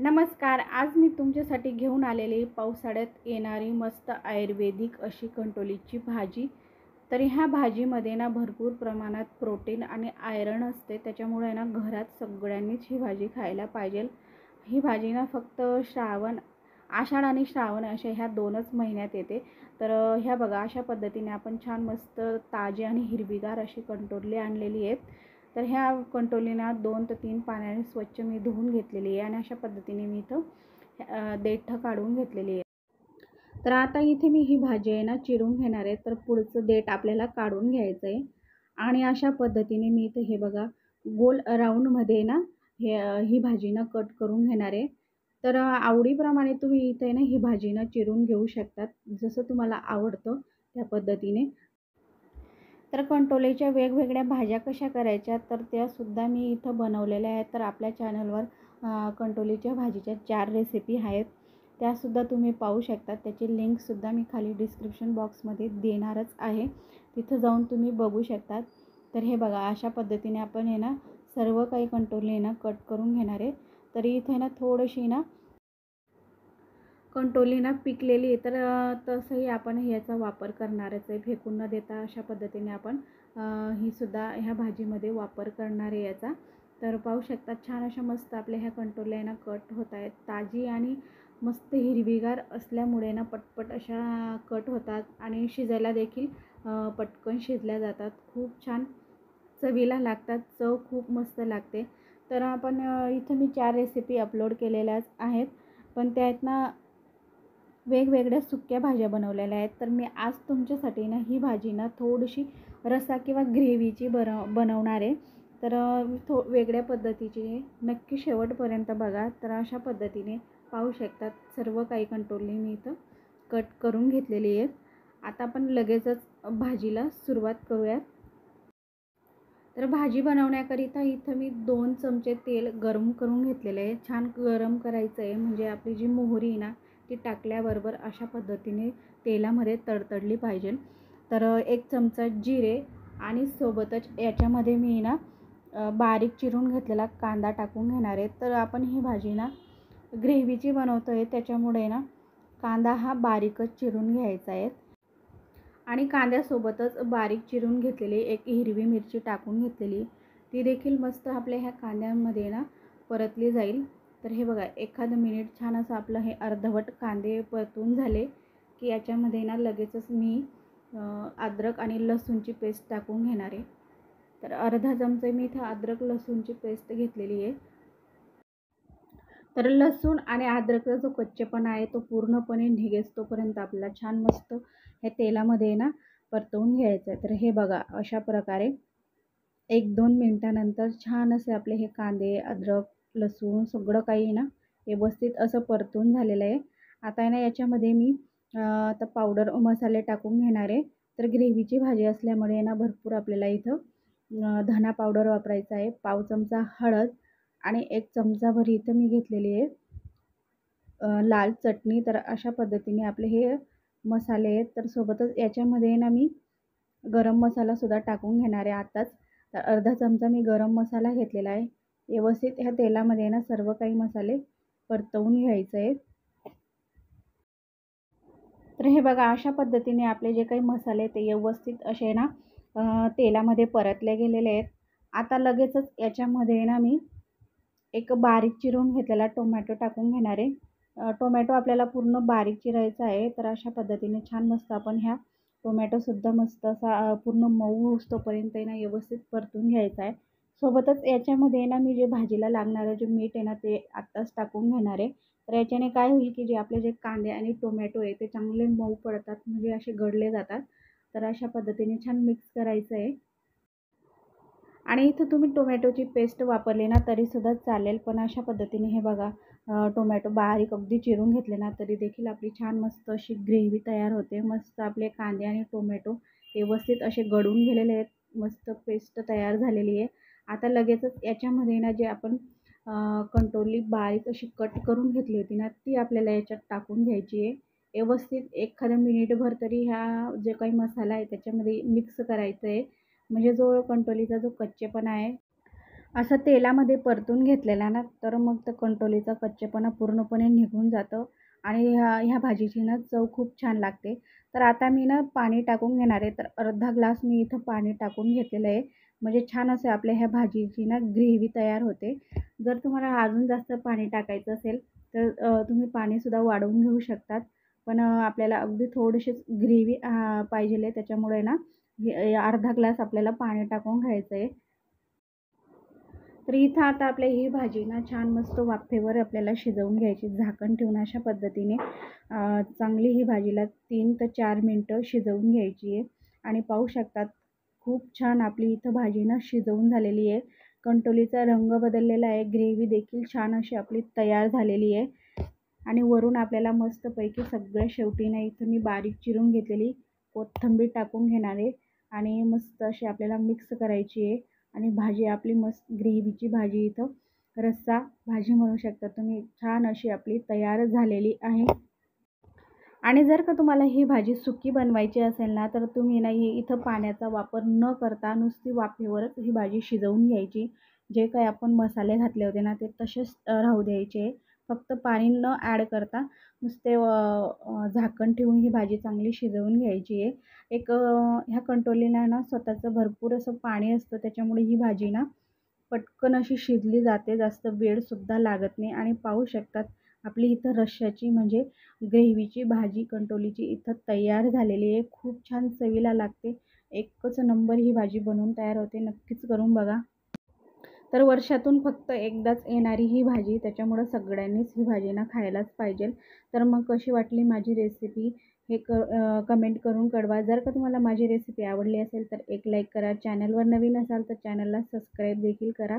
नमस्कार. आज मी तुमच्यासाठी घेऊन आलेली पावसाळ्यात येणारी मस्त आयुर्वेदिक अशी कंटोलीची भाजी. तर ह्या भाजीमध्ये ना भरपूर प्रमाणात प्रोटीन आणि आयरन असते. त्याच्यामुळे ना घरात सगळ्यांनीच ही भाजी खायला पाहिजे. ही भाजी ना फक्त आषाढ आणि श्रावण अशा ह्या 2च महिन्यात येते. तर ह्या बघा अशा पद्धतीने आपण छान मस्त ताजी आणि हिरवीगार अशी कंटोली आणलेली आहेत. तर ह्या कंटोलीना 2 ते 3 पाण्याने स्वच्छ मी धुवून घेतलेली आहे आणि अशा पद्धतीने मी इथं देठ काढून घेतलेली आहे. तर आता इथे मी ही भाजी आहे ना चिरून घेणार आहे. तर पुढचं देठ आपल्याला काढून घ्यायचं आहे आणि अशा पद्धतीने मी इथं हे बघा गोल राऊंडमध्ये ना ही भाजी ना कट करून घेणार आहे. तर आवडीप्रमाणे तुम्ही इथे ना ही भाजी ना चिरून घेऊ शकतात, जसं तुम्हाला आवडतं त्या पद्धतीने. तर कंटोलेच्या वेगवेगळ्या भाज्या कशा करायच्या तर त्यासुद्धा मी इथं बनवलेल्या आहेत. तर आपल्या चॅनलवर कंटोलीच्या भाजीच्या 4 रेसिपी आहेत, त्यासुद्धा तुम्ही पाहू शकता. त्याची लिंकसुद्धा मी खाली डिस्क्रिप्शन बॉक्समध्ये देणारच आहे, तिथं जाऊन तुम्ही बघू शकतात. तर हे बघा अशा पद्धतीने आपण हे ना सर्व काही कंटोली ना कट करून घेणार आहे. तरी इथे ना थोडीशी ना कंटोली ना पिकलेली आहे. तर तसंही आपण ह्याचा वापर करणारच आहे, फेकून न देता अशा पद्धतीने आपण ही सुद्धा ह्या भाजीमध्ये वापर करणार आहे याचा. तर पाहू शकता छान अशा मस्त आपल्या ह्या कंटोल्या ना कट होत आहेत. ताजी आणि मस्त हिरवीगार असल्यामुळे ना पटपट अशा कट होतात आणि शिजायला देखील पटकन शिजल्या जातात. खूप छान चवीला लागतात, चव खूप मस्त लागते. तर आपण इथं मी 4 रेसिपी अपलोड केलेल्याच आहेत, पण त्यात ना वेगवेगळ्या सुक्या भाज्या बनवलेल्या आहेत. तर मी आज तुमच्यासाठी ना ही भाजी ना थोडीशी रस्सा किंवा ग्रेव्हीची बनवणार आहे. तर वेगळ्या पद्धतीची नक्की शेवटपर्यंत बघा. तर अशा पद्धतीने पाहू शकतात सर्व काही कंटोली मी इथं कट करून घेतलेली आहेत. आता आपण लगेचच भाजीला सुरुवात करूयात. तर भाजी बनवण्याकरिता इथं मी 2 चमचे तेल गरम करून घेतलेलं आहे. छान गरम करायचं आहे, म्हणजे आपली जी मोहरी आहे ना ती टाकल्याबरोबर अशा पद्धतीने तेलामध्ये तडतडली पाहिजे. तर 1 चमचा जिरे आणि सोबतच याच्यामध्ये मी ना बारीक चिरून घेतलेला कांदा टाकून घेणार आहे. तर आपण ही भाजी ना ग्रेव्हीची बनवतो आहे, त्याच्यामुळे ना कांदा हा बारीकच चिरून घ्यायचा आहे आणि कांद्यासोबतच बारीक चिरून घेतलेली एक हिरवी मिरची टाकून घेतलेली, ती देखील मस्त आपल्या ह्या कांद्यामध्ये ना परतली जाईल. तर हे बघा एखादं मिनिट छान असं आपलं हे अर्धवट कांदे परतून झाले की याच्यामध्ये ना लगेचच मी अद्रक आणि लसूणची पेस्ट टाकून घेणार आहे. तर अर्धा चमचा मी इथं अद्रक लसूणची पेस्ट घेतलेली आहे. तर लसूण आणि अद्रकचा जो कच्चेपणा आहे तो पूर्णपणे निघेस तोपर्यंत आपल्याला छान मस्त हे तेलामध्ये ना परतवून घ्यायचं आहे. तर हे बघा अशा प्रकारे 1-2 मिनिटानंतर छान असे आपले हे कांदे, अद्रक, लसूण सगळं काही ना व्यवस्थित असं परतून झालेलं आहे. आता आहे ना याच्यामध्ये मी आता पावडर मसाले टाकून घेणार आहे. तर ग्रेव्हीची भाजी असल्यामुळे ना भरपूर आपल्याला इथं धना पावडर वापरायचा आहे. पाव चमचा हळद आणि 1 चमचाभर इथं मी घेतलेली आहे लाल चटणी. तर अशा पद्धतीने आपले हे मसाले आहेत. तर सोबतच याच्यामध्ये ना मी गरम मसालासुद्धा टाकून घेणार आहे आत्ताच. तर अर्धा चमचा मी गरम मसाला घेतलेला आहे. व्यवस्थित ह्या तेलामध्ये ना सर्व काही मसाले परतवून घ्यायचे आहेत. तर हे बघा अशा पद्धतीने आपले जे काही मसाले ते व्यवस्थित असे ना तेलामध्ये परतले गेलेले आहेत. आता लगेचच याच्यामध्ये ना मी एक बारीक चिरून घेतलेला टोमॅटो टाकून घेणार आहे. टोमॅटो आपल्याला पूर्ण बारीक चिरायचा आहे. तर अशा पद्धतीने छान मस्त आपण ह्या टोमॅटोसुद्धा मस्त असा पूर्ण मऊ होईस्तोपर्यंत ना व्यवस्थित परतून घ्यायचा आहे. सोबतच याच्यामध्ये ना मी जे भाजीला लागणारं जे मीठ आहे ना ते आत्ताच टाकून घेणार आहे. तर याच्याने काय होईल की जे आपले जे कांदे आणि टोमॅटो आहे ते चांगले मऊ पडतात, म्हणजे असे गळले जातात. तर अशा पद्धतीने छान मिक्स करायचं आहे. आणि इथं तुम्ही टोमॅटोची पेस्ट वापरली ना तरीसुद्धा चालेल, पण अशा पद्धतीने हे बघा टोमॅटो बारीक अगदी चिरून घेतले ना तरी देखील आपली छान मस्त अशी ग्रेव्ही तयार होते. मस्त आपले कांदे आणि टोमॅटो व्यवस्थित असे गळून गेलेले आहेत, मस्त पेस्ट तयार झालेली आहे. आता लगेचच याच्यामध्ये ना जे आपण कंटोली बारीक अशी कट करून घेतली होती ना ती आपल्याला याच्यात टाकून घ्यायची आहे. व्यवस्थित एखाद्या मिनिटभर तरी ह्या जे काही मसाला आहे त्याच्यामध्ये मिक्स करायचं आहे, म्हणजे जो कंटोलीचा जो कच्चेपणा आहे असं तेलामध्ये परतून घेतलेला ना, तर मग त्या कंटोलीचा कच्चेपणा पूर्णपणे निघून जातं आणि ह्या भाजीची ना चव खूप छान लागते. तर आता मी ना पाणी टाकून घेणार आहे. तर अर्धा ग्लास मी इथं पाणी टाकून घेतलेलं आहे. म्हणजे छान असे आपल्या ह्या भाजीची ना ग्रेव्ही तयार होते. जर तुम्हाला अजून जास्त पाणी टाकायचं असेल, तर तुम्ही पाणीसुद्धा वाढवून घेऊ शकतात. पण आपल्याला अगदी थोडीशीच ग्रेव्ही पाहिजे आहे. त्याच्यामुळे ना हे अर्धा ग्लास आपल्याला पाणी टाकून घ्यायचं आहे. तर इथं आता आपल्या ही भाजी ना छान मस्त वाफेवर आपल्याला शिजवून घ्यायची. झाकण ठेवून अशा पद्धतीने चांगली ही भाजीला 3 ते 4 मिनिटं शिजवून घ्यायची आहे. आणि पाहू शकतात खूप छान आपली इथं भाजी ना शिजवून झालेली आहे. कंटोलीचा रंग बदललेला आहे. ग्रेव्ही देखील छान अशी आपली तयार झालेली आहे. आणि वरून आपल्याला मस्तपैकी सगळ्या शेवटी ना इथं मी बारीक चिरून घेतलेली कोथिंबीर टाकून घेणार आहे. आणि मस्त अशी आपल्याला मिक्स करायची आहे. आणि भाजी आपली मस्त ग्रेव्हीची भाजी इथं रस्सा भाजी म्हणू शकता तुम्ही, छान अशी आपली तयार झालेली आहे. आणि जर का तुम्हाला ही भाजी सुकी बनवायची असेल ना, तर तुम्ही ना इथं पाण्याचा वापर न करता नुसती वाफेवरच ही भाजी शिजवून घ्यायची. जे काही आपण मसाले घातले होते ना, ते तसेच राहू द्यायचे. फक्त पाणी न ॲड करता नुसते झाकण ठेवून ही भाजी चांगली शिजवून घ्यायची आहे. ह्या कंटोलीला ना स्वतःचं भरपूर असं पाणी असतं, त्याच्यामुळे ही भाजी ना पटकन अशी शिजली जाते, जास्त वेळसुद्धा लागत नाही. आणि पाहू शकतात आपली इथं रश्श्याची म्हणजे ग्रेव्हीची भाजी कंटोलीची इथं तयार झालेली आहे. खूप छान चवीला लागते. एकच नंबर ही भाजी बनवून तयार होते. नक्कीच करून बघा. तर वर्षातून फक्त एकदाच येणारी ही भाजी, त्याच्यामुळं सगळ्यांनीच ही भाजी ना खायलाच पाहिजे. तर मग कशी वाटली माझी रेसिपी हे कमेंट करून कळवा. जर का तुम्हाला माझी रेसिपी आवडली असेल तर एक लाईक करा. चॅनलवर नवीन असाल तर चॅनलला सबस्क्राईब देखील करा.